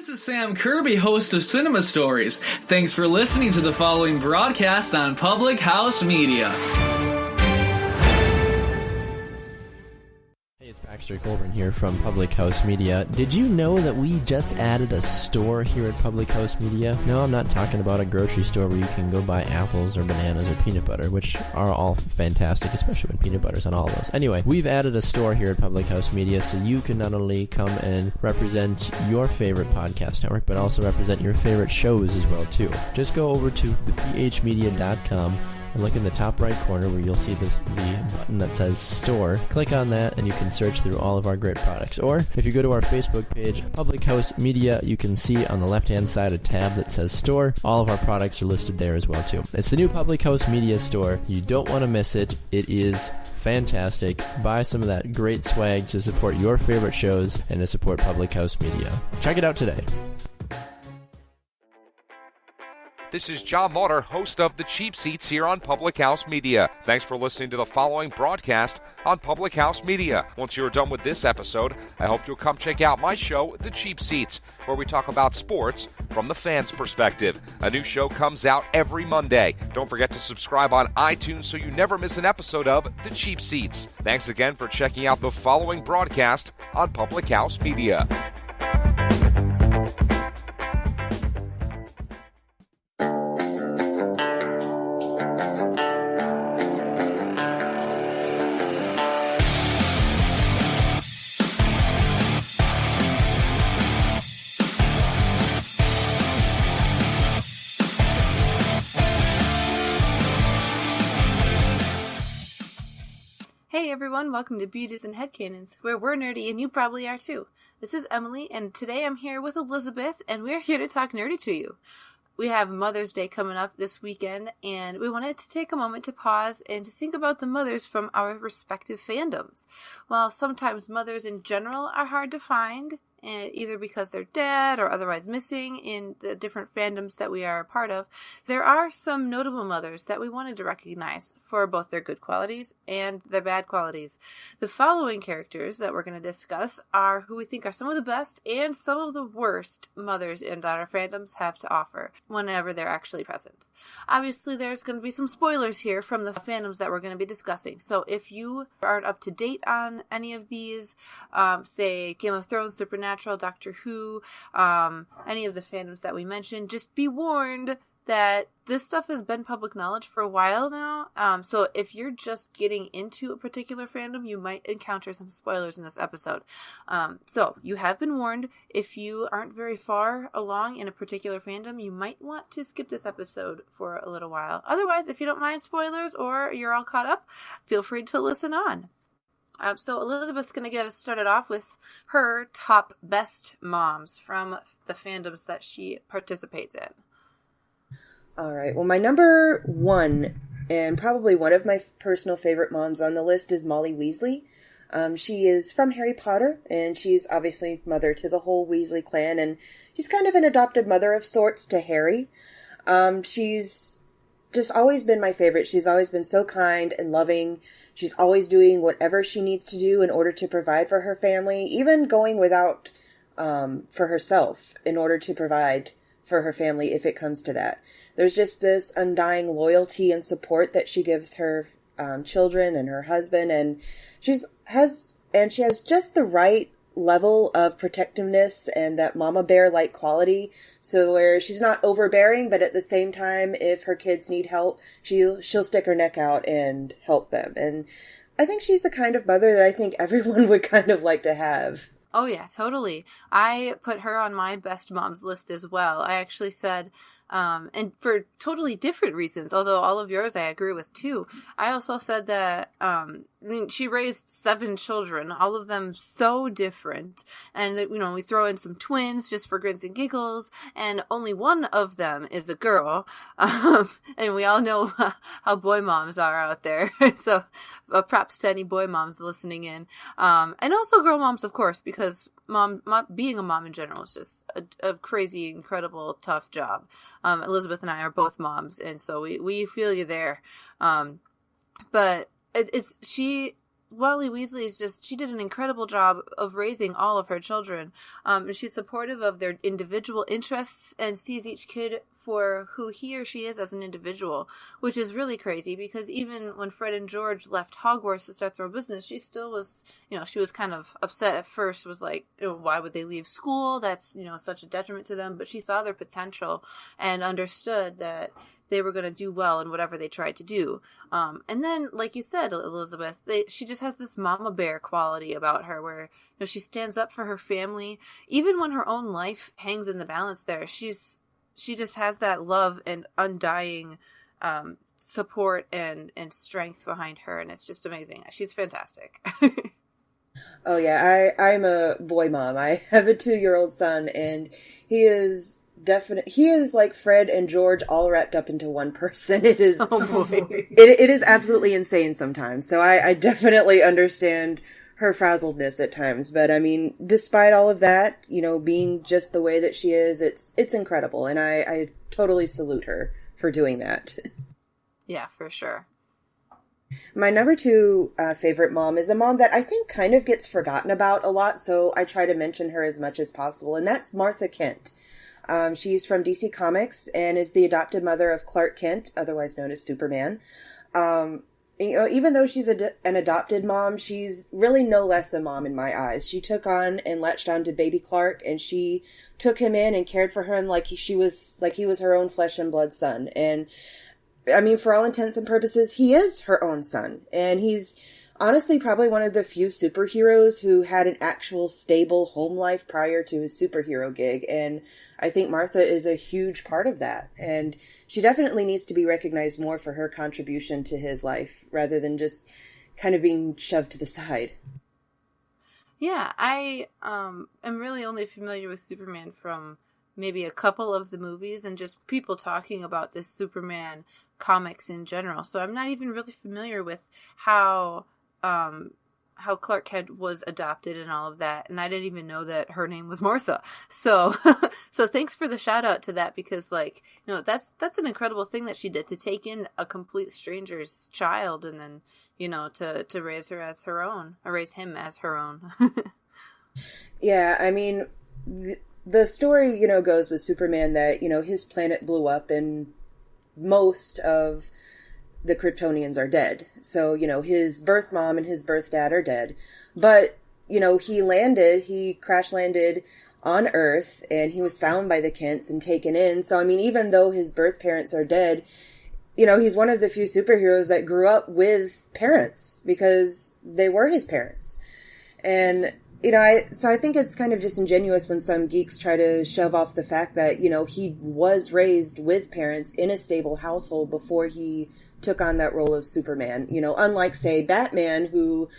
This is Sam Kirby, host of Cinema Stories. Thanks for listening to the following broadcast on Public House Media. Hey, it's Baxter Colburn here from Public House Media. Did you know that we just added a store here at Public House Media? No, I'm not talking about a grocery store where you can go buy apples or bananas or peanut butter, which are all fantastic, especially when peanut butter's on all of those. Anyway, we've added a store here at Public House Media so you can not only come and represent your favorite podcast network, but also represent your favorite shows as well, too. Just go over to thephmedia.com and look in the top right corner where you'll see the button that says Store. Click on that and you can search through all of our great products. Or if you go to our Facebook page, Public House Media, you can see on the left-hand side a tab that says Store. All of our products are listed there as well, too. It's the new Public House Media store. You don't want to miss it. It is fantastic. Buy some of that great swag to support your favorite shows and to support Public House Media. Check it out today. This is John Lauder, host of The Cheap Seats here on Public House Media. Thanks for listening to the following broadcast on Public House Media. Once you're done with this episode, I hope you'll come check out my show, The Cheap Seats, where we talk about sports from the fans' perspective. A new show comes out every Monday. Don't forget to subscribe on iTunes so you never miss an episode of The Cheap Seats. Thanks again for checking out the following broadcast on Public House Media. Hey everyone, welcome to Beauties and Headcanons, where we're nerdy and you probably are too. This is Emily, and today I'm here with Elisabeth, and we're here to talk nerdy to you. We have Mother's Day coming up this weekend, and we wanted to take a moment to pause and to think about the mothers from our respective fandoms. While sometimes mothers in general are hard to find, either because they're dead or otherwise missing in the different fandoms that we are a part of, there are some notable mothers that we wanted to recognize for both their good qualities and their bad qualities. The following characters that we're going to discuss are who we think are some of the best and some of the worst mothers that our fandoms have to offer whenever they're actually present. Obviously, there's going to be some spoilers here from the fandoms that we're going to be discussing. So if you aren't up to date on any of these, say Game of Thrones, Supernatural, Doctor Who, any of the fandoms that we mentioned, just be warned that this stuff has been public knowledge for a while now. So if you're just getting into a particular fandom, you might encounter some spoilers in this episode. So you have been warned. If you aren't very far along in a particular fandom, you might want to skip this episode for a little while. Otherwise, if you don't mind spoilers or you're all caught up, feel free to listen on. So Elisabeth's going to get us started off with her top best moms from the fandoms that she participates in. All right. Well, my number one, and probably one of my personal favorite moms on the list, is Molly Weasley. She is from Harry Potter, and she's obviously mother to the whole Weasley clan, and she's kind of an adopted mother of sorts to Harry. She's just always been my favorite. She's always been so kind and loving. She's always doing whatever she needs to do in order to provide for her family, even going without for herself in order to provide for her family if it comes to that. There's just this undying loyalty and support that she gives her children and her husband, and she has just the right level of protectiveness and that mama bear-like quality, so where she's not overbearing, but at the same time, if her kids need help, she'll stick her neck out and help them. And I think she's the kind of mother that I think everyone would kind of like to have. Oh yeah, totally. I put her on my best moms list as well. I actually said, and for totally different reasons, although all of yours I agree with too. I also said that she raised 7 children, all of them so different. And, we throw in some twins just for grins and giggles, and only one of them is a girl. And we all know how boy moms are out there. So props to any boy moms listening in. And also girl moms, of course, because being a mom in general is just a crazy, incredible, tough job. Elisabeth and I are both moms, and so we feel you there. But she Molly Weasley is she did an incredible job of raising all of her children. And she's supportive of their individual interests and sees each kid for who he or she is as an individual, which is really crazy because even when Fred and George left Hogwarts to start their own business, she still was, she was kind of upset at first, was like, why would they leave school? That's, such a detriment to them. But she saw their potential and understood that they were going to do well in whatever they tried to do. And then, like you said, Elizabeth, she just has this mama bear quality about her where, she stands up for her family. Even when her own life hangs in the balance there, she just has that love and undying support and strength behind her. And it's just amazing. She's fantastic. Oh, yeah. I'm a boy mom. I have a 2-year-old son, and he is like Fred and George all wrapped up into one person. It is, oh boy. It is absolutely insane sometimes. So I definitely understand her frazzledness at times. But I mean, despite all of that, being just the way that she is, it's incredible. And I totally salute her for doing that. Yeah, for sure. My number 2 favorite mom is a mom that I think kind of gets forgotten about a lot. So I try to mention her as much as possible. And that's Martha Kent. She's from DC Comics and is the adopted mother of Clark Kent, otherwise known as Superman. Even though she's an adopted mom, she's really no less a mom in my eyes. She took on and latched on to baby Clark, and she took him in and cared for him like he was her own flesh and blood son. And I mean, for all intents and purposes, he is her own son, and he's honestly probably one of the few superheroes who had an actual stable home life prior to his superhero gig. And I think Martha is a huge part of that. And she definitely needs to be recognized more for her contribution to his life rather than just kind of being shoved to the side. Yeah, I am really only familiar with Superman from maybe a couple of the movies and just people talking about this Superman comics in general. So I'm not even really familiar with how Clark Kent was adopted and all of that, and I didn't even know that her name was Martha. So so thanks for the shout out to that, because that's an incredible thing that she did, to take in a complete stranger's child and then to raise her as her own, or raise him as her own. Yeah, I mean, the story goes with Superman that his planet blew up and most of the Kryptonians are dead. So, his birth mom and his birth dad are dead. But, he crash landed on Earth, and he was found by the Kents and taken in. So, I mean, even though his birth parents are dead, he's one of the few superheroes that grew up with parents because they were his parents. And, I think it's kind of disingenuous when some geeks try to shove off the fact that, he was raised with parents in a stable household before he took on that role of Superman. Unlike, say, Batman, who,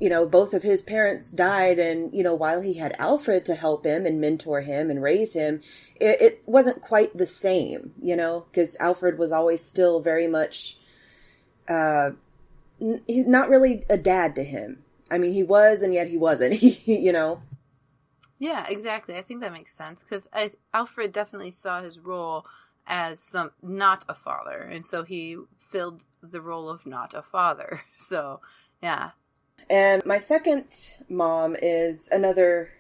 both of his parents died, and, while he had Alfred to help him and mentor him and raise him, it wasn't quite the same, because Alfred was always still very much, not really a dad to him. I mean, he was, and yet he wasn't, Yeah, exactly. I think that makes sense, because Alfred definitely saw his role as not a father, and so he filled the role of not a father. So, yeah. And my second mom is another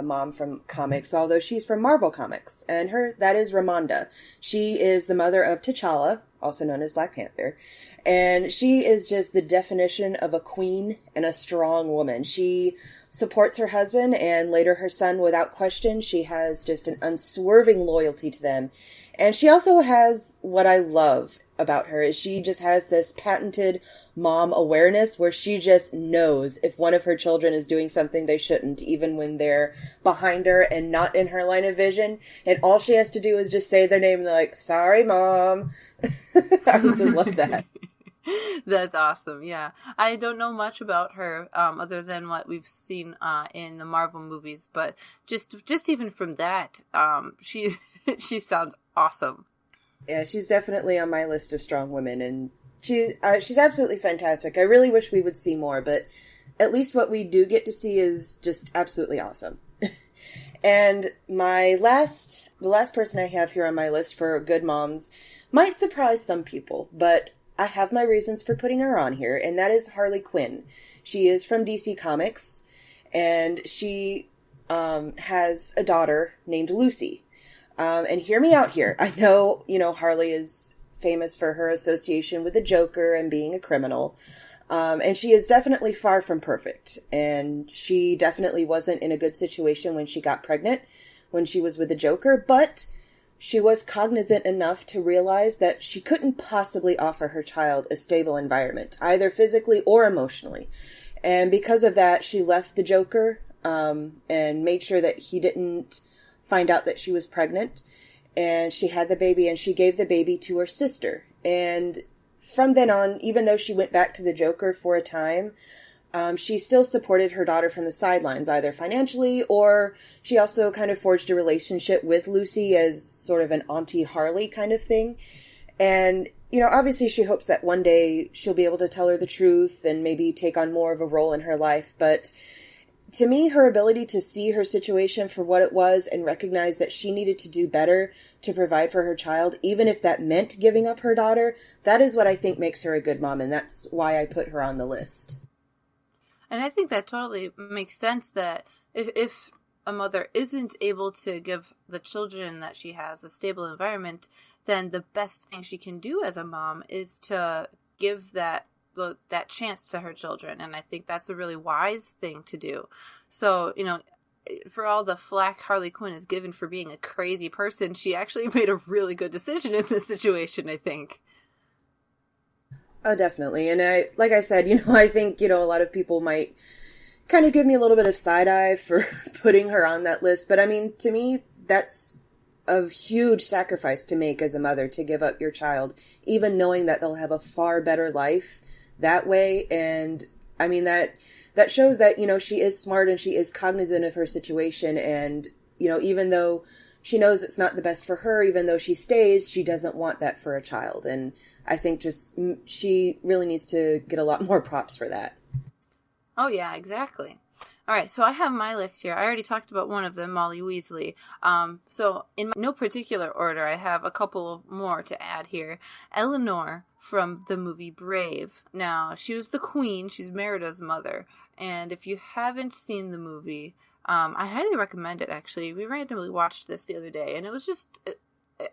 mom from comics, although she's from Marvel Comics, and that is Ramonda. She is the mother of T'Challa, also known as Black Panther, and she is just the definition of a queen and a strong woman. She supports her husband and later her son without question. She has just an unswerving loyalty to them. And she also has what I love about her is she just has this patented mom awareness where she just knows if one of her children is doing something they shouldn't, even when they're behind her and not in her line of vision. And all she has to do is just say their name and they're like, sorry, Mom. I just love that. That's awesome. Yeah. I don't know much about her, other than what we've seen, in the Marvel movies, but just even from that, she sounds awesome. Yeah, she's definitely on my list of strong women, and she's absolutely fantastic. I really wish we would see more, but at least what we do get to see is just absolutely awesome. And the last person I have here on my list for good moms might surprise some people, but I have my reasons for putting her on here, and that is Harley Quinn. She is from DC Comics, and she has a daughter named Lucy. And hear me out here. I know, Harley is famous for her association with the Joker and being a criminal. And she is definitely far from perfect. And she definitely wasn't in a good situation when she got pregnant, when she was with the Joker. But she was cognizant enough to realize that she couldn't possibly offer her child a stable environment, either physically or emotionally. And because of that, she left the Joker and made sure that he didn't find out that she was pregnant. And she had the baby, and she gave the baby to her sister. And from then on, even though she went back to the Joker for a time, she still supported her daughter from the sidelines, either financially, or she also kind of forged a relationship with Lucy as sort of an Auntie Harley kind of thing. And, obviously she hopes that one day she'll be able to tell her the truth and maybe take on more of a role in her life. But to me, her ability to see her situation for what it was and recognize that she needed to do better to provide for her child, even if that meant giving up her daughter, that is what I think makes her a good mom, and that's why I put her on the list. And I think that totally makes sense that if a mother isn't able to give the children that she has a stable environment, then the best thing she can do as a mom is to give that chance to her children. And I think that's a really wise thing to do. So, for all the flack Harley Quinn is given for being a crazy person, she actually made a really good decision in this situation, I think. Oh, definitely. And like I said, I think, a lot of people might kind of give me a little bit of side eye for putting her on that list. But I mean, to me, that's a huge sacrifice to make as a mother, to give up your child, even knowing that they'll have a far better life that way. And I mean, that shows that, she is smart and she is cognizant of her situation. And, even though she knows it's not the best for her, even though she stays, she doesn't want that for a child. And I think she really needs to get a lot more props for that. Oh, yeah, exactly. All right, so I have my list here. I already talked about one of them, Molly Weasley. So in no particular order, I have a couple of more to add here. Eleanor from the movie Brave. Now, she was the queen. She's Merida's mother. And if you haven't seen the movie, I highly recommend it, actually. We randomly watched this the other day, and it was just...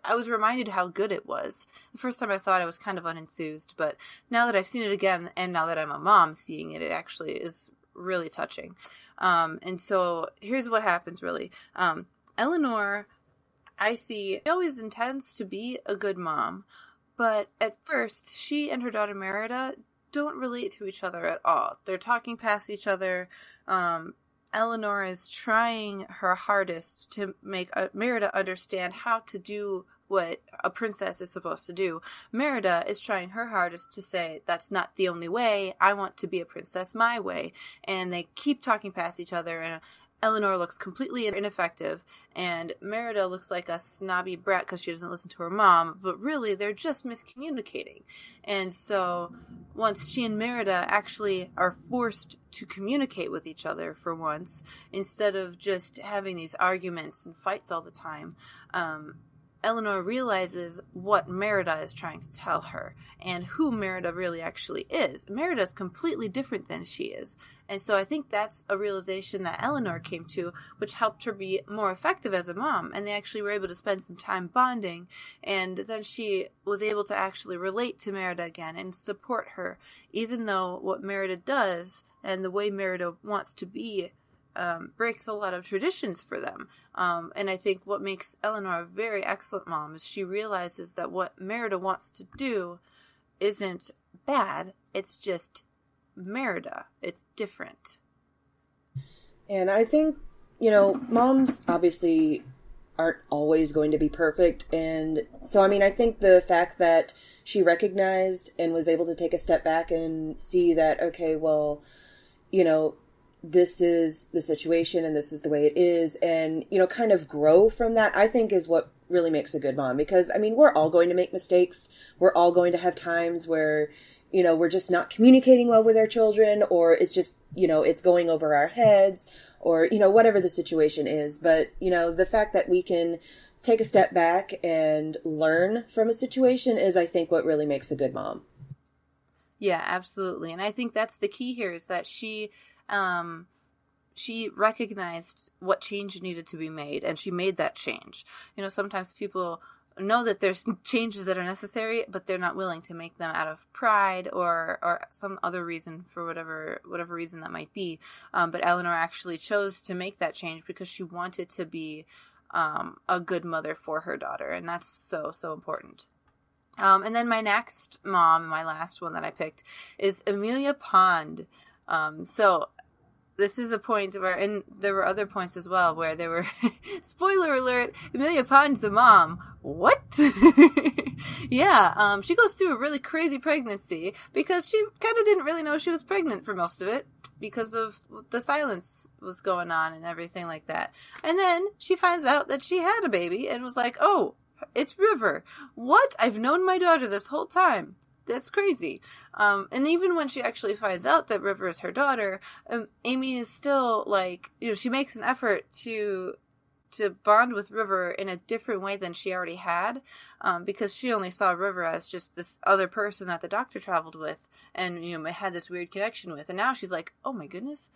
I was reminded how good it was. The first time I saw it, I was kind of unenthused, but now that I've seen it again, and now that I'm a mom seeing it, it actually is really touching. And so here's what happens, really. Eleanor, I see, she always intends to be a good mom, but at first, she and her daughter Merida don't relate to each other at all. They're talking past each other. Eleanor is trying her hardest to make Merida understand how to do what a princess is supposed to do. Merida is trying her hardest to say, that's not the only way. I want to be a princess my way. And they keep talking past each other, and Eleanor looks completely ineffective, and Merida looks like a snobby brat because she doesn't listen to her mom, but really they're just miscommunicating. And so once she and Merida actually are forced to communicate with each other for once, instead of just having these arguments and fights all the time, Eleanor realizes what Merida is trying to tell her and who Merida really actually is. Merida is completely different than she is. And so I think that's a realization that Eleanor came to, which helped her be more effective as a mom. And they actually were able to spend some time bonding. And then she was able to actually relate to Merida again and support her, even though what Merida does and the way Merida wants to be breaks a lot of traditions for them. And I think what makes Eleanor a very excellent mom is she realizes that what Merida wants to do isn't bad. It's just Merida. It's different. And I think, moms obviously aren't always going to be perfect. And so, I think the fact that she recognized and was able to take a step back and see that, okay, well, this is the situation and this is the way it is, and, kind of grow from that, I think is what really makes a good mom. Because, we're all going to make mistakes. We're all going to have times where, we're just not communicating well with our children, or it's just, it's going over our heads, or, whatever the situation is. But, the fact that we can take a step back and learn from a situation is, I think, what really makes a good mom. Yeah, absolutely. And I think that's the key here, is that she recognized what change needed to be made, and she made that change. Sometimes people know that there's changes that are necessary, but they're not willing to make them out of pride or some other reason, for whatever reason that might be. But Eleanor actually chose to make that change because she wanted to be a good mother for her daughter, and that's so, so important. And then my next mom, my last one that I picked, is Amelia Pond. So this is a point where, and there were other points as well, where there were, spoiler alert, Amelia Pond's the mom. What? Yeah, she goes through a really crazy pregnancy because she kind of didn't really know she was pregnant for most of it because of the silence was going on and everything like that. And then she finds out that she had a baby and was like, oh, it's River. What? I've known my daughter this whole time. That's crazy. And even when she actually finds out that River is her daughter, Amy is still like, she makes an effort to bond with River in a different way than she already had, because she only saw River as just this other person that the doctor traveled with and, had this weird connection with. And now she's like, oh my goodness,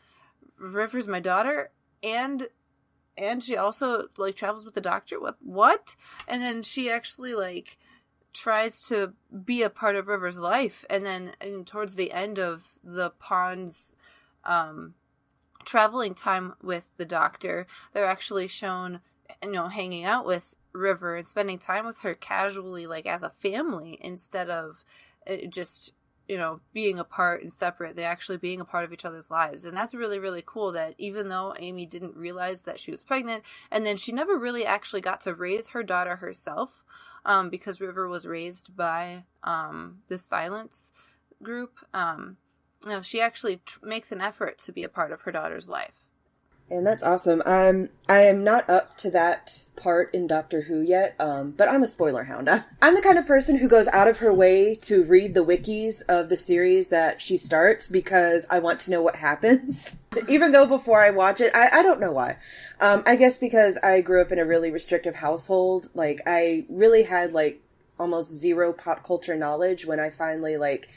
River's my daughter, and she also like travels with the doctor. What? And then she actually like tries to be a part of River's life, and then towards the end of the Pond's traveling time with the doctor, they're actually shown hanging out with River and spending time with her casually, like as a family, instead of just being apart and separate. They actually being a part of each other's lives. And that's really, really cool, that even though Amy didn't realize that she was pregnant, and then she never really actually got to raise her daughter herself, because River was raised by this silence group, she actually makes an effort to be a part of her daughter's life. And that's awesome. I am not up to that part in Doctor Who yet, but I'm a spoiler hound. I'm the kind of person who goes out of her way to read the wikis of the series that she starts because I want to know what happens. Even though before I watch it, I don't know why. I guess because I grew up in a really restrictive household. Like, I really had, like, almost zero pop culture knowledge when I finally, like,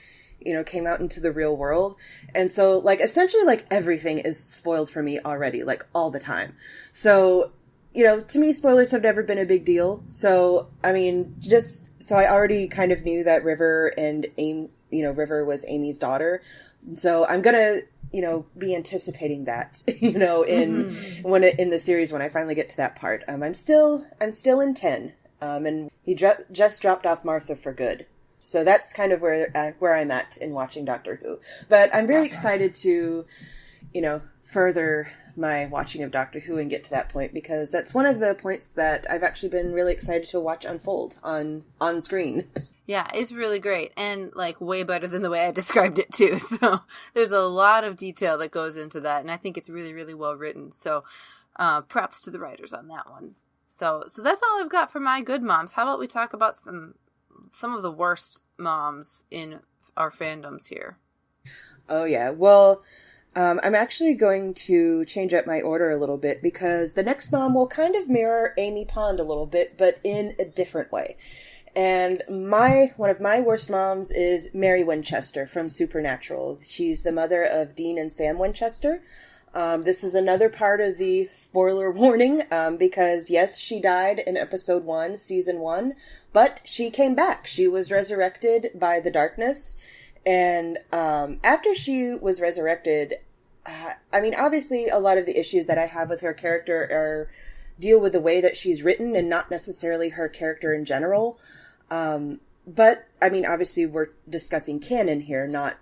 came out into the real world. And so, like, essentially, like, everything is spoiled for me already, like, all the time. So, to me, spoilers have never been a big deal. So, I mean, so I already kind of knew that River and River was Amy's daughter. So I'm gonna, be anticipating that, in the series when I finally get to that part. I'm still in 10. And he just dropped off Martha for good. So that's kind of where I'm at in watching Doctor Who. But I'm very excited to, further my watching of Doctor Who and get to that point, because that's one of the points that I've actually been really excited to watch unfold on screen. Yeah, it's really great, and like way better than the way I described it too. So there's a lot of detail that goes into that, and I think it's really, really well written. So props to the writers on that one. So that's all I've got for my good moms. How about we talk about some of the worst moms in our fandoms here? Oh yeah, well, I'm actually going to change up my order a little bit, because the next mom will kind of mirror Amy Pond a little bit, but in a different way. And one of my worst moms is Mary Winchester from Supernatural. She's the mother of Dean and Sam Winchester. This is another part of the spoiler warning, because yes, she died in episode 1, season 1, but she came back. She was resurrected by the darkness, and after she was resurrected, obviously a lot of the issues that I have with her character deal with the way that she's written and not necessarily her character in general. But, obviously we're discussing canon here, not,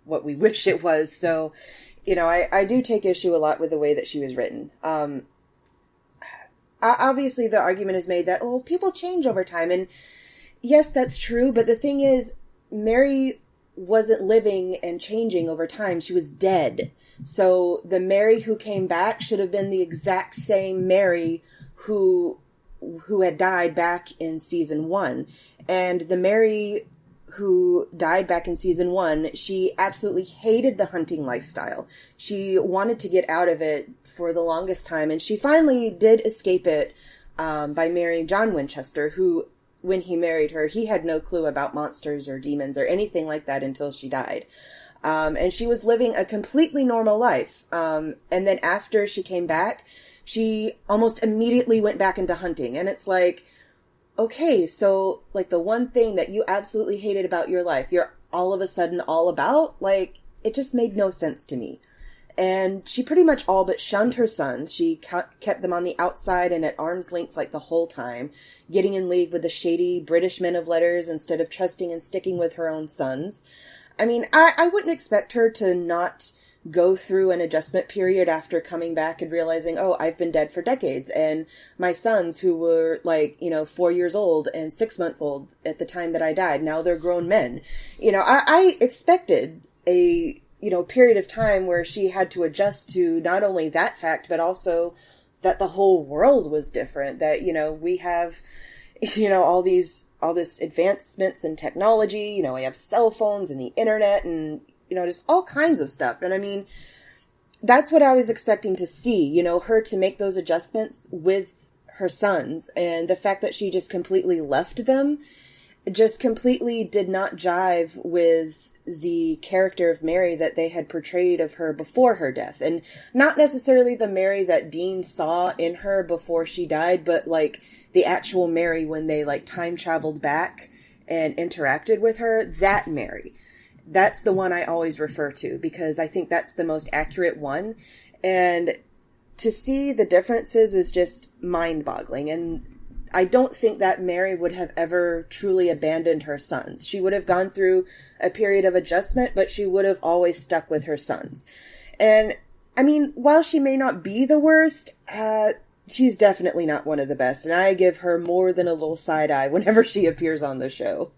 what we wish it was, so... I do take issue a lot with the way that she was written. Obviously, the argument is made that, people change over time. And yes, that's true. But the thing is, Mary wasn't living and changing over time. She was dead. So the Mary who came back should have been the exact same Mary who had died back in season 1. And the Mary who died back in season 1, she absolutely hated the hunting lifestyle. She wanted to get out of it for the longest time, and she finally did escape it by marrying John Winchester, who when he married her, he had no clue about monsters or demons or anything like that until she died. And she was living a completely normal life. And then after she came back, she almost immediately went back into hunting. And it's like, okay, so like the one thing that you absolutely hated about your life, you're all of a sudden all about, like, it just made no sense to me. And she pretty much all but shunned her sons. She kept them on the outside and at arm's length like the whole time, getting in league with the shady British men of letters instead of trusting and sticking with her own sons. I mean, I wouldn't expect her to not go through an adjustment period after coming back and realizing, oh, I've been dead for decades. And my sons, who were 4 years old and 6 months old at the time that I died, now they're grown men. I expected a period of time where she had to adjust to not only that fact, but also that the whole world was different, that, we have, all this advancements in technology, we have cell phones and the internet and, just all kinds of stuff. And I mean, that's what I was expecting to see, her to make those adjustments with her sons. And the fact that she just completely left them just completely did not jive with the character of Mary that they had portrayed of her before her death. And not necessarily the Mary that Dean saw in her before she died, but like the actual Mary when they like time traveled back and interacted with her, that Mary. That's the one I always refer to because I think that's the most accurate one. And to see the differences is just mind-boggling. And I don't think that Mary would have ever truly abandoned her sons. She would have gone through a period of adjustment, but she would have always stuck with her sons. And, I mean, while she may not be the worst, she's definitely not one of the best. And I give her more than a little side eye whenever she appears on the show.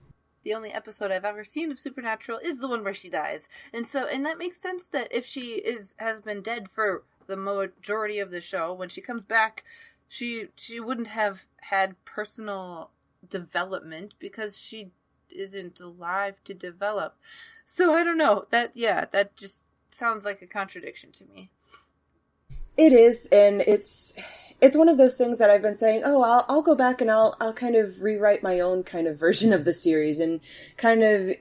The only episode I've ever seen of Supernatural is the one where she dies. And that makes sense that if she has been dead for the majority of the show, when she comes back, she wouldn't have had personal development because she isn't alive to develop. So I don't know. That just sounds like a contradiction to me. It is, and it's one of those things that I've been saying, oh, I'll go back and I'll kind of rewrite my own kind of version of the series and kind of,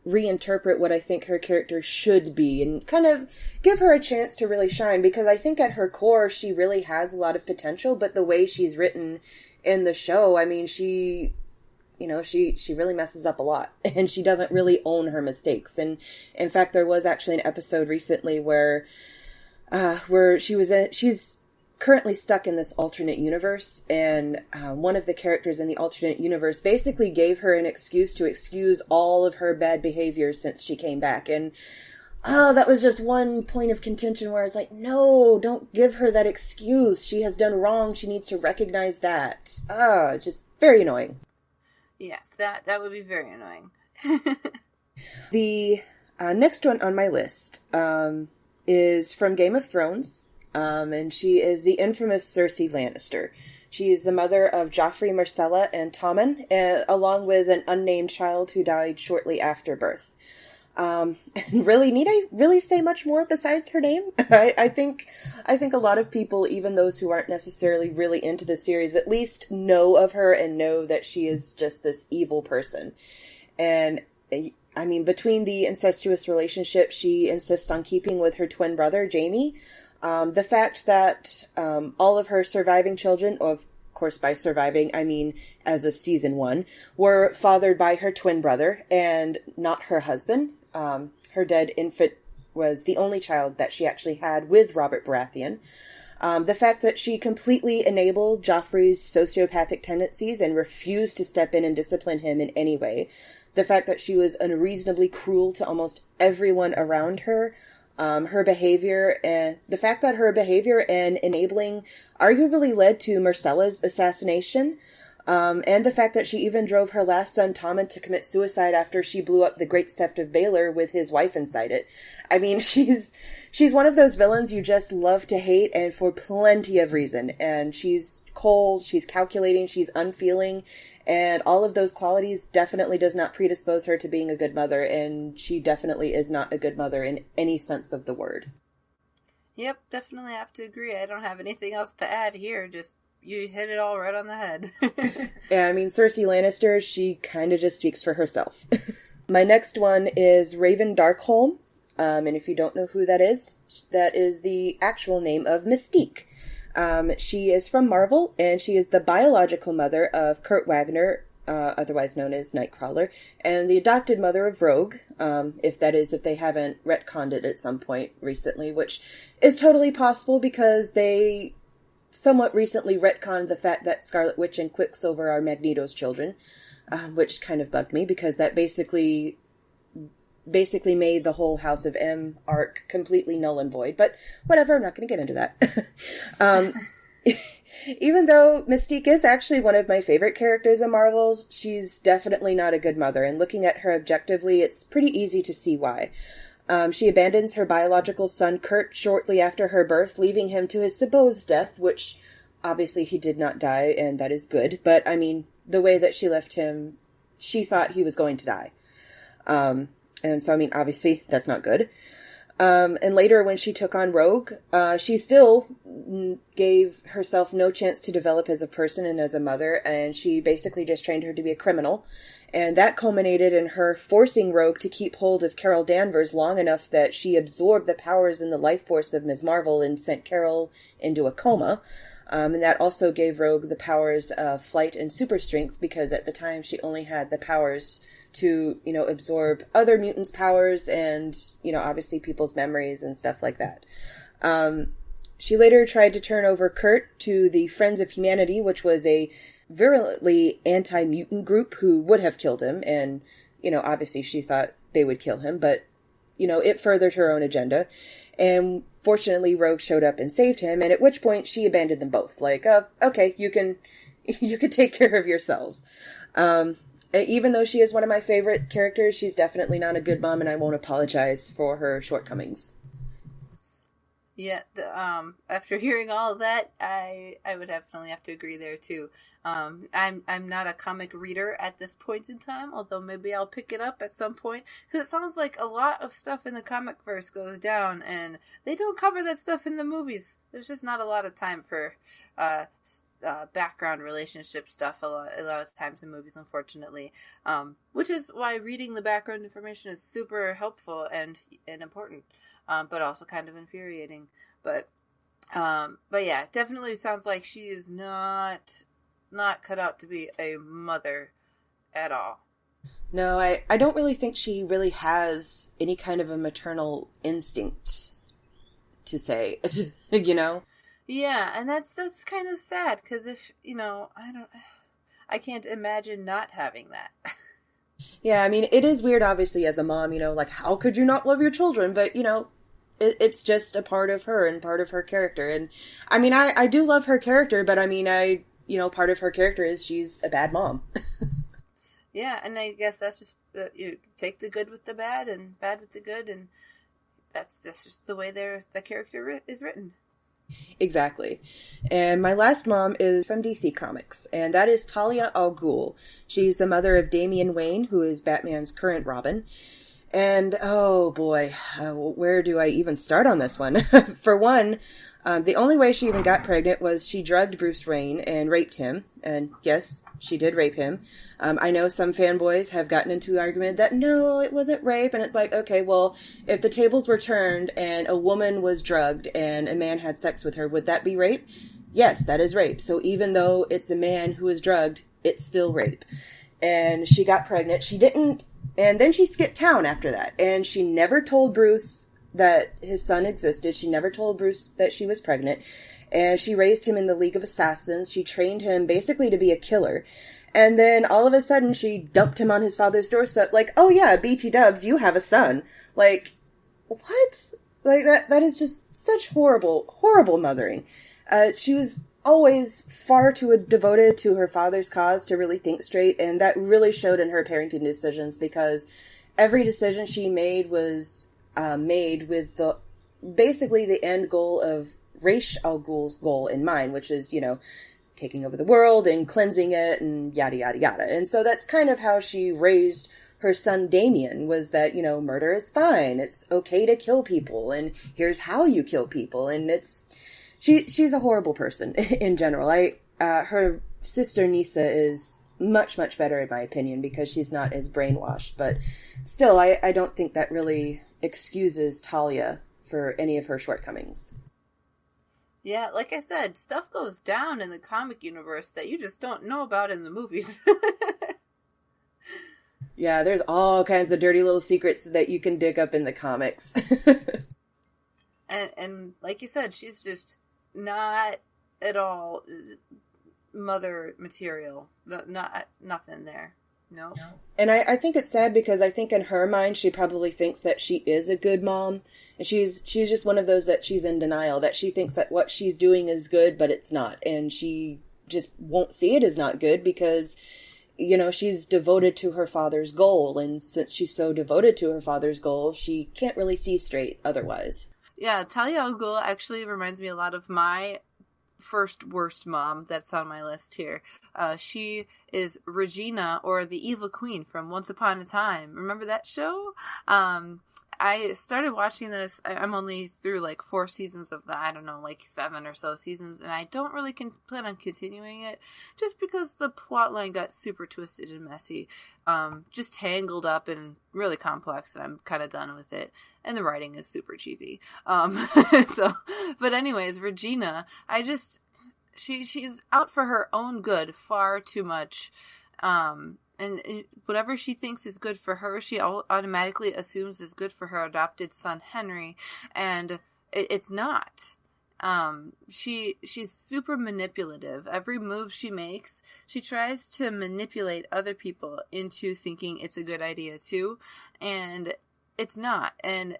reinterpret what I think her character should be and kind of give her a chance to really shine, because I think at her core she really has a lot of potential, but the way she's written in the show, I mean, she really messes up a lot and she doesn't really own her mistakes. And in fact, there was actually an episode recently where she's currently stuck in this alternate universe, and one of the characters in the alternate universe basically gave her an excuse to excuse all of her bad behavior since she came back. And that was just one point of contention where I was like, no, don't give her that excuse. She has done wrong. She needs to recognize that. Just very annoying. Yes, that would be very annoying. The next one on my list is from Game of Thrones. And she is the infamous Cersei Lannister. She is the mother of Joffrey, Myrcella, and Tommen, along with an unnamed child who died shortly after birth. And really, need I really say much more besides her name? I think a lot of people, even those who aren't necessarily really into the series, at least know of her and know that she is just this evil person. And I mean, between the incestuous relationship she insists on keeping with her twin brother, Jaime, the fact that all of her surviving children, of course by surviving I mean as of season 1, were fathered by her twin brother and not her husband. Her dead infant was the only child that she actually had with Robert Baratheon. The fact that she completely enabled Joffrey's sociopathic tendencies and refused to step in and discipline him in any way. The fact that she was unreasonably cruel to almost everyone around her. Her behavior, the fact that her behavior and enabling arguably led to Myrcella's assassination, and the fact that she even drove her last son Tommen to commit suicide after she blew up the Great Sept of Baelor with his wife inside it. I mean, she's one of those villains you just love to hate, and for plenty of reason. And she's cold, she's calculating, she's unfeeling, and all of those qualities definitely does not predispose her to being a good mother, and she definitely is not a good mother in any sense of the word. Yep, definitely have to agree. I don't have anything else to add here. Just, you hit it all right on the head. Yeah, I mean, Cersei Lannister, she kind of just speaks for herself. My next one is Raven Darkholme. And if you don't know who that is the actual name of Mystique. She is from Marvel, and she is the biological mother of Kurt Wagner, otherwise known as Nightcrawler, and the adopted mother of Rogue, if they haven't retconned it at some point recently, which is totally possible because they somewhat recently retconned the fact that Scarlet Witch and Quicksilver are Magneto's children, which kind of bugged me because that basically made the whole House of M arc completely null and void, but whatever, I'm not going to get into that. Even though Mystique is actually one of my favorite characters in Marvel, she's definitely not a good mother, and looking at her objectively, it's pretty easy to see why. She abandons her biological son Kurt shortly after her birth, leaving him to his supposed death, which obviously he did not die, and that is good, but I mean, the way that she left him, she thought he was going to die. And so, I mean, obviously, that's not good. And later, when she took on Rogue, she still gave herself no chance to develop as a person and as a mother, and she basically just trained her to be a criminal. And that culminated in her forcing Rogue to keep hold of Carol Danvers long enough that she absorbed the powers and the life force of Ms. Marvel and sent Carol into a coma. And that also gave Rogue the powers of flight and super strength, because at the time she only had the powers to, absorb other mutants' powers and, obviously people's memories and stuff like that. She later tried to turn over Kurt to the Friends of Humanity, which was a virulently anti-mutant group who would have killed him. And, obviously she thought they would kill him, but, it furthered her own agenda. And fortunately, Rogue showed up and saved him, and at which point she abandoned them both. Like, okay, you can take care of yourselves. Even though she is one of my favorite characters, she's definitely not a good mom, and I won't apologize for her shortcomings. Yeah, after hearing all of that, I would definitely have to agree there too. I'm not a comic reader at this point in time, although maybe I'll pick it up at some point, because it sounds like a lot of stuff in the comic verse goes down, and they don't cover that stuff in the movies. There's just not a lot of time for background relationship stuff a lot of times in movies, unfortunately, which is why reading the background information is super helpful and important, but also kind of infuriating. But yeah, definitely sounds like she is not cut out to be a mother at all. No, I don't really think she really has any kind of a maternal instinct, to say, Yeah, and that's kind of sad, because if, I can't imagine not having that. Yeah, I mean, it is weird, obviously, as a mom, like, how could you not love your children? But, it's just a part of her and part of her character. And, I mean, I do love her character, but, I mean, part of her character is she's a bad mom. Yeah, and I guess that's just, you take the good with the bad and bad with the good, and that's just the way the character is written. Exactly. And my last mom is from DC Comics, and that is Talia Ghul. She's the mother of Damian Wayne, who is Batman's current Robin. And, oh boy, where do I even start on this one? For one, the only way she even got pregnant was she drugged Bruce Wayne and raped him. And yes, she did rape him. I know some fanboys have gotten into the argument that, no, it wasn't rape. And it's like, okay, well, if the tables were turned and a woman was drugged and a man had sex with her, would that be rape? Yes, that is rape. So even though it's a man who is drugged, it's still rape. And she got pregnant. She didn't, and then she skipped town after that. And she never told Bruce that his son existed. She never told Bruce that she was pregnant. And she raised him in the League of Assassins. She trained him basically to be a killer. And then all of a sudden she dumped him on his father's doorstep. Like, oh yeah, BT Dubs, you have a son. Like, what? Like, that is just such horrible mothering. She was always far too devoted to her father's cause to really think straight. And that really showed in her parenting decisions, because every decision she made was made with basically the end goal of Ra's al Ghul's goal in mind, which is, taking over the world and cleansing it and yada, yada, yada. And so that's kind of how she raised her son Damien, was that, murder is fine. It's okay to kill people, and here's how you kill people. And she's a horrible person in general. I her sister Nisa is much, much better in my opinion because she's not as brainwashed. But still, I don't think that really excuses Talia for any of her shortcomings. Yeah, like I said, stuff goes down in the comic universe that you just don't know about in the movies. Yeah, there's all kinds of dirty little secrets that you can dig up in the comics. and like you said, she's just not at all mother material. Nothing there. No. And I think it's sad because I think in her mind she probably thinks that she is a good mom. And she's just one of those that she's in denial, that she thinks that what she's doing is good, but it's not. And she just won't see it as not good because, you know, she's devoted to her father's goal. And since she's so devoted to her father's goal, she can't really see straight otherwise. Yeah, Talia Ghul actually reminds me a lot of my first worst mom that's on my list here. She is Regina, or the Evil Queen from Once Upon a Time. Remember that show? I started watching this. I'm only through like 4 seasons of that. I don't know, like 7 or so seasons, and I don't really plan on continuing it just because the plot line got super twisted and messy, just tangled up and really complex, and I'm kind of done with it. And the writing is super cheesy. But anyways, Regina, she's out for her own good far too much. And whatever she thinks is good for her, she automatically assumes is good for her adopted son, Henry. And it's not. She's super manipulative. Every move she makes, she tries to manipulate other people into thinking it's a good idea too. And it's not. And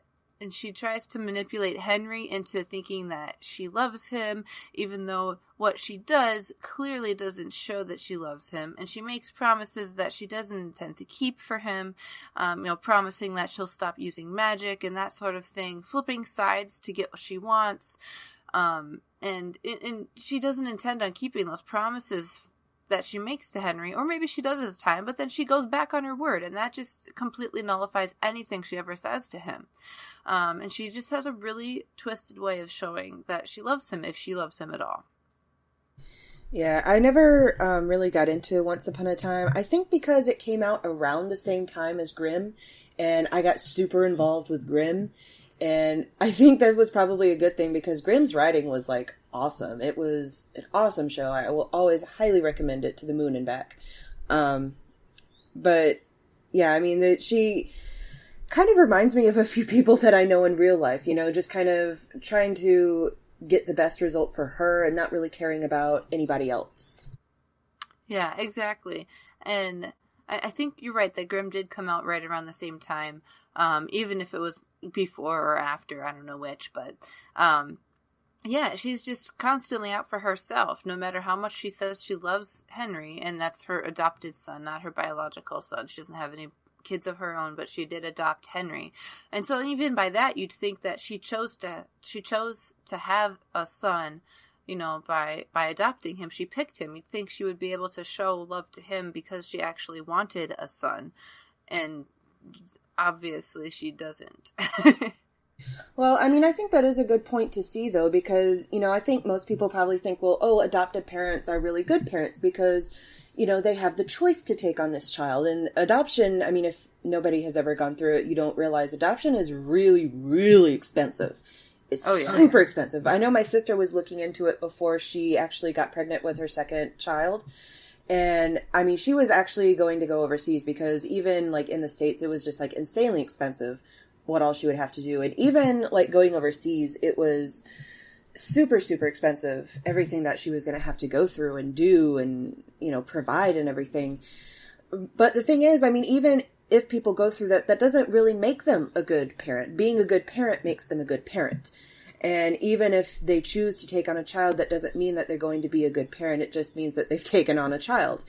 she tries to manipulate Henry into thinking that she loves him, even though what she does clearly doesn't show that she loves him. And she makes promises that she doesn't intend to keep for him, promising that she'll stop using magic and that sort of thing, flipping sides to get what she wants. And she doesn't intend on keeping those promises that she makes to Henry, or maybe she does at the time, but then she goes back on her word, and that just completely nullifies anything she ever says to him. And she just has a really twisted way of showing that she loves him, if she loves him at all. Yeah, I never really got into Once Upon a Time. I think because it came out around the same time as Grimm, and I got super involved with Grimm. And I think that was probably a good thing because Grimm's writing was like awesome. It was an awesome show. I will always highly recommend it to the moon and back. But yeah, I mean, she kind of reminds me of a few people that I know in real life, you know, just kind of trying to get the best result for her and not really caring about anybody else. Yeah, exactly. And I think you're right that Grimm did come out right around the same time, even if it was before or after, I don't know which, but yeah, she's just constantly out for herself, no matter how much she says she loves Henry, and that's her adopted son, not her biological son. She doesn't have any kids of her own, but she did adopt Henry. And so even by that, you'd think that she chose to have a son, you know, by adopting him. She picked him. You'd think she would be able to show love to him because she actually wanted a son. And obviously she doesn't. Well, I mean, I think that is a good point to see, though, because, you know, I think most people probably think, well, oh, adopted parents are really good parents because, you know, they have the choice to take on this child. And adoption, I mean, if nobody has ever gone through it, you don't realize adoption is really, really expensive. It's super expensive. I know my sister was looking into it before she actually got pregnant with her second child. And I mean, she was actually going to go overseas because even like in the States, it was just like insanely expensive what all she would have to do. And even like going overseas, it was super, super expensive. Everything that she was going to have to go through and do and, you know, provide and everything. But the thing is, I mean, even if people go through that, that doesn't really make them a good parent. Being a good parent makes them a good parent. And even if they choose to take on a child, that doesn't mean that they're going to be a good parent. It just means that they've taken on a child.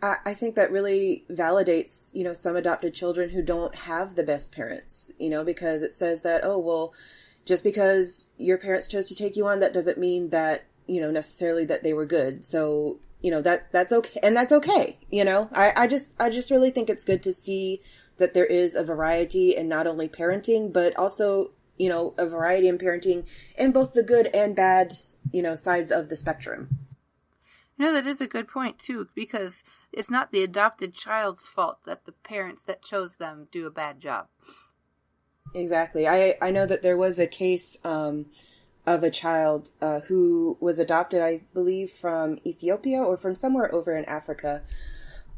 I think that really validates, you know, some adopted children who don't have the best parents, you know, because it says that, oh, well, just because your parents chose to take you on, that doesn't mean that, you know, necessarily that they were good. So, you know, that's okay. And that's okay. You know, I just really think it's good to see that there is a variety in not only parenting, but also, you know, a variety in parenting in both the good and bad, you know, sides of the spectrum. No, that is a good point, too, because it's not the adopted child's fault that the parents that chose them do a bad job. Exactly. I know that there was a case of a child who was adopted, I believe, from Ethiopia or from somewhere over in Africa.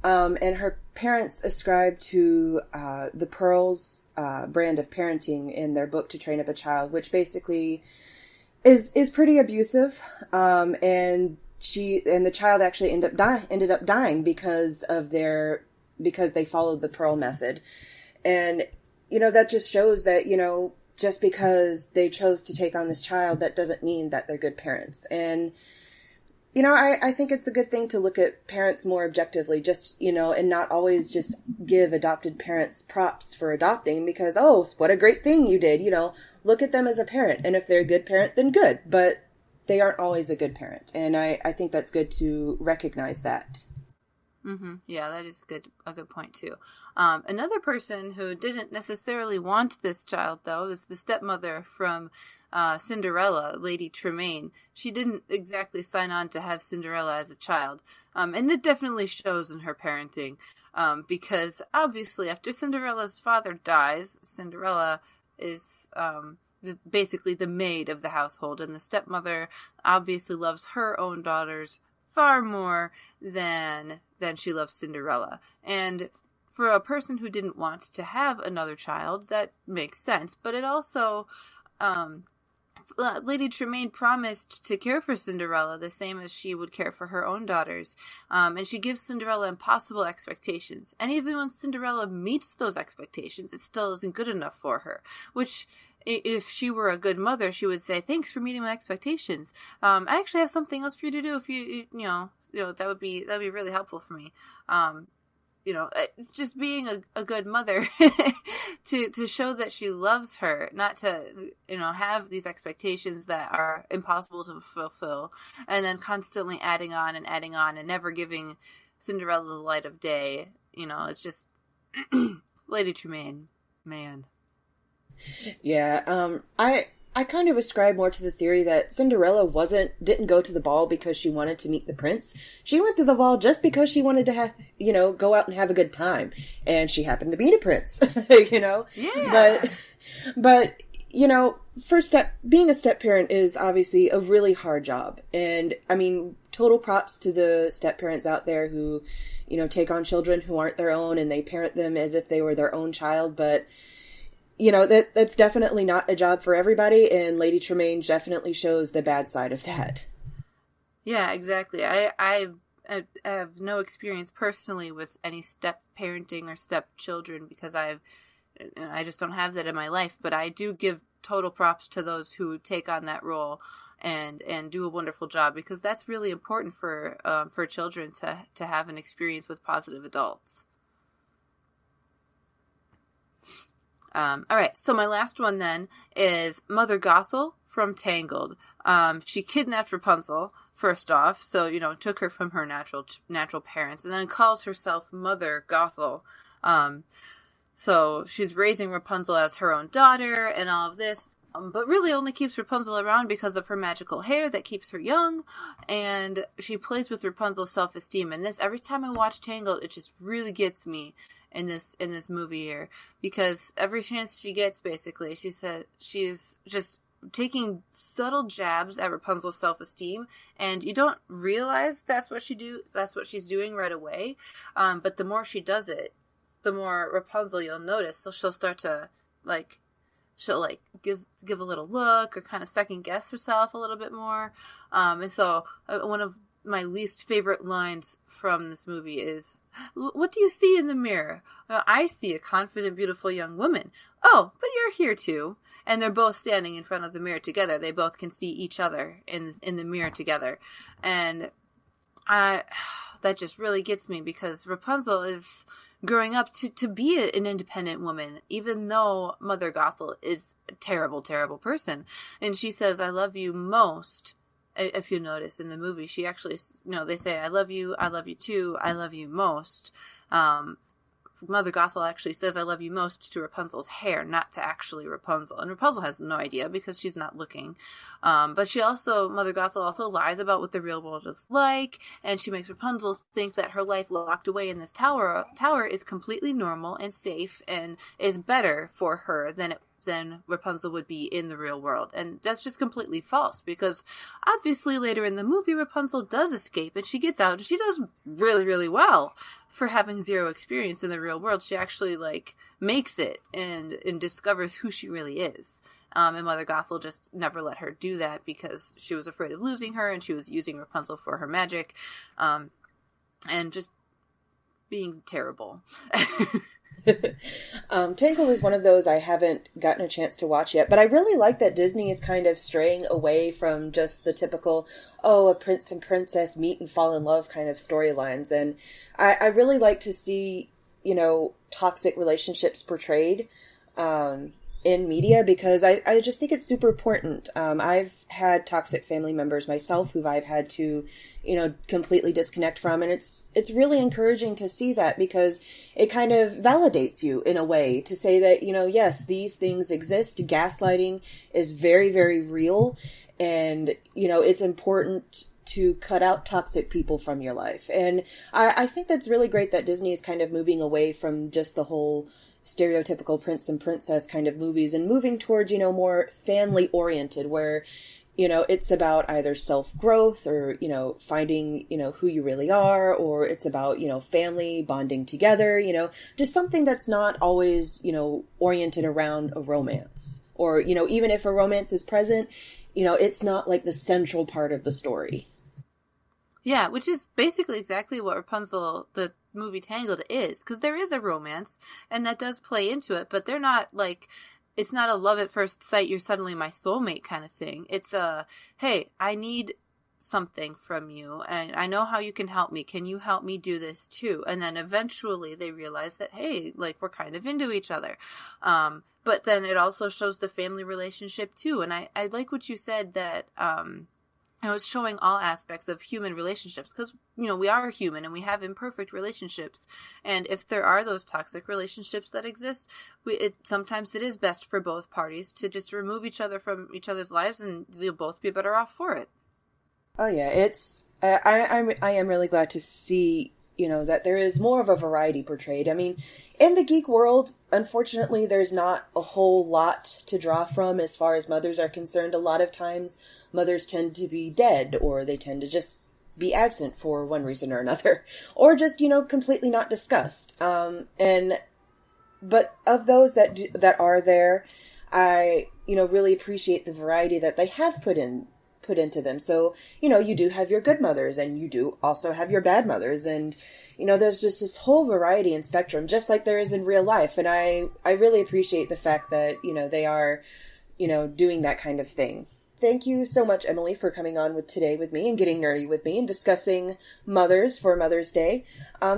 And her parents ascribed to the Pearls brand of parenting in their book To Train Up a Child, which basically is pretty abusive. And the child actually ended up dying because they followed the Pearl method. And, that just shows that, just because they chose to take on this child, that doesn't mean that they're good parents. And, I think it's a good thing to look at parents more objectively, just, and not always just give adopted parents props for adopting because, oh, what a great thing you did, look at them as a parent. And if they're a good parent, then good. But they aren't always a good parent. And I think that's good to recognize that. Mm-hmm. Yeah, that is a good point, too. Another person who didn't necessarily want this child, though, is the stepmother from Cinderella, Lady Tremaine. She didn't exactly sign on to have Cinderella as a child. And it definitely shows in her parenting. Because, obviously, after Cinderella's father dies, Cinderella is basically the maid of the household. And the stepmother obviously loves her own daughters far more than she loves Cinderella. And for a person who didn't want to have another child, that makes sense. But it also, Lady Tremaine promised to care for Cinderella the same as she would care for her own daughters. And she gives Cinderella impossible expectations. And even when Cinderella meets those expectations, it still isn't good enough for her. Which, if she were a good mother, she would say, thanks for meeting my expectations. I actually have something else for you to do if you that would be really helpful for me. Just being a good mother to show that she loves her, not to, have these expectations that are impossible to fulfill, and then constantly adding on and never giving Cinderella the light of day. It's just Lady Tremaine, man. Yeah, I kind of ascribe more to the theory that Cinderella didn't go to the ball because she wanted to meet the prince. She went to the ball just because she wanted to go out and have a good time. And she happened to meet a prince, Yeah. But, being a step parent is obviously a really hard job. And, I mean, total props to the step parents out there who, take on children who aren't their own and they parent them as if they were their own child. But that's definitely not a job for everybody, and Lady Tremaine definitely shows the bad side of that. Yeah, exactly. I have no experience personally with any step parenting or step children because I just don't have that in my life, but I do give total props to those who take on that role and do a wonderful job, because that's really important for children to have an experience with positive adults. All right, so my last one then is Mother Gothel from Tangled. She kidnapped Rapunzel, first off, so, took her from her natural parents, and then calls herself Mother Gothel. So she's raising Rapunzel as her own daughter and all of this, but really only keeps Rapunzel around because of her magical hair that keeps her young, and she plays with Rapunzel's self-esteem. And this, every time I watch Tangled, it just really gets me in this movie here, because every chance she gets, basically, she said she's just taking subtle jabs at Rapunzel's self-esteem, and you don't realize that's what she's doing right away. But the more she does it, the more Rapunzel you'll notice. So she'll start to she'll give a little look or kind of second guess herself a little bit more. And so one of my least favorite lines from this movie is, "What do you see in the mirror?" "I see a confident, beautiful young woman." "Oh, but you're here too." And they're both standing in front of the mirror together. They both can see each other in the mirror together. And that just really gets me, because Rapunzel is growing up to be an independent woman, even though Mother Gothel is a terrible, terrible person. And she says, "I love you most." If you notice in the movie, she actually, they say, I love you too, I love you most. Mother Gothel actually says, "I love you most" to Rapunzel's hair, not to actually Rapunzel. And Rapunzel has no idea because she's not looking. But Mother Gothel also lies about what the real world is like, and she makes Rapunzel think that her life locked away in this tower is completely normal and safe and is better for her than Rapunzel would be in the real world. And that's just completely false, because obviously later in the movie Rapunzel does escape and she gets out and she does really, really well for having zero experience in the real world. She actually makes it and discovers who she really is. And Mother Gothel just never let her do that because she was afraid of losing her, and she was using Rapunzel for her magic, and just being terrible. Tangled is one of those I haven't gotten a chance to watch yet, but I really like that Disney is kind of straying away from just the typical, a prince and princess meet and fall in love kind of storylines. And I really like to see, toxic relationships portrayed in media, because I just think it's super important. I've had toxic family members myself who I've had to, completely disconnect from. And it's really encouraging to see that, because it kind of validates you in a way to say that, yes, these things exist. Gaslighting is very, very real. And, it's important to cut out toxic people from your life. And I think that's really great that Disney is kind of moving away from just the whole stereotypical prince and princess kind of movies and moving towards, more family oriented, where, it's about either self-growth or, finding, who you really are, or it's about, family bonding together, just something that's not always, oriented around a romance, or, even if a romance is present, it's not like the central part of the story. Yeah, which is basically exactly what Rapunzel, the movie Tangled, is, because there is a romance, and that does play into it, but they're not it's not a love at first sight, you're suddenly my soulmate kind of thing. It's a, hey, I need something from you, and I know how you can help me. Can you help me do this too? And then eventually they realize that, hey, we're kind of into each other. But then it also shows the family relationship too. And I like what you said that, it's showing all aspects of human relationships, because, we are human and we have imperfect relationships. And if there are those toxic relationships that exist, sometimes it is best for both parties to just remove each other from each other's lives, and you'll both be better off for it. Oh yeah, I am really glad to see, that there is more of a variety portrayed. I mean, in the geek world, unfortunately, there's not a whole lot to draw from as far as mothers are concerned. A lot of times, mothers tend to be dead, or they tend to just be absent for one reason or another, or just, completely not discussed. But of those that are there, I, really appreciate the variety that they have put into them. So, you do have your good mothers, and you do also have your bad mothers, and, there's just this whole variety and spectrum, just like there is in real life. And I really appreciate the fact that, they are, doing that kind of thing. Thank you so much, Emily, for coming on today with me and getting nerdy with me and discussing mothers for Mother's Day.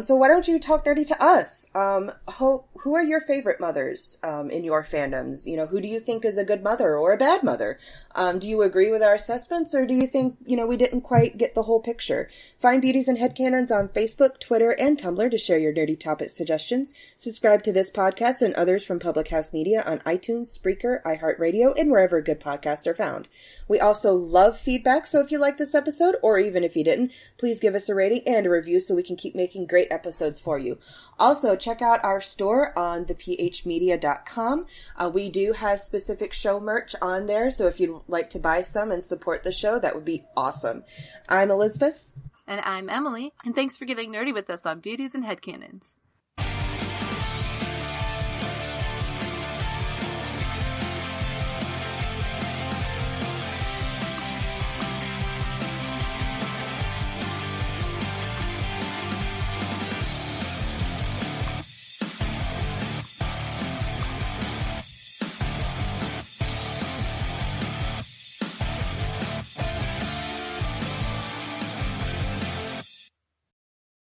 So why don't you talk nerdy to us? Who are your favorite mothers in your fandoms? Who do you think is a good mother or a bad mother? Do you agree with our assessments, or do you think, we didn't quite get the whole picture? Find Beauties and Headcanons on Facebook, Twitter, and Tumblr to share your nerdy topic suggestions. Subscribe to this podcast and others from Public House Media on iTunes, Spreaker, iHeartRadio, and wherever good podcasts are found. We also love feedback, so if you like this episode, or even if you didn't, please give us a rating and a review so we can keep making great episodes for you. Also, check out our store on thephmedia.com. We do have specific show merch on there, so if you'd like to buy some and support the show, that would be awesome. I'm Elisabeth. And I'm Emily, and thanks for getting nerdy with us on Beauties and Headcanons.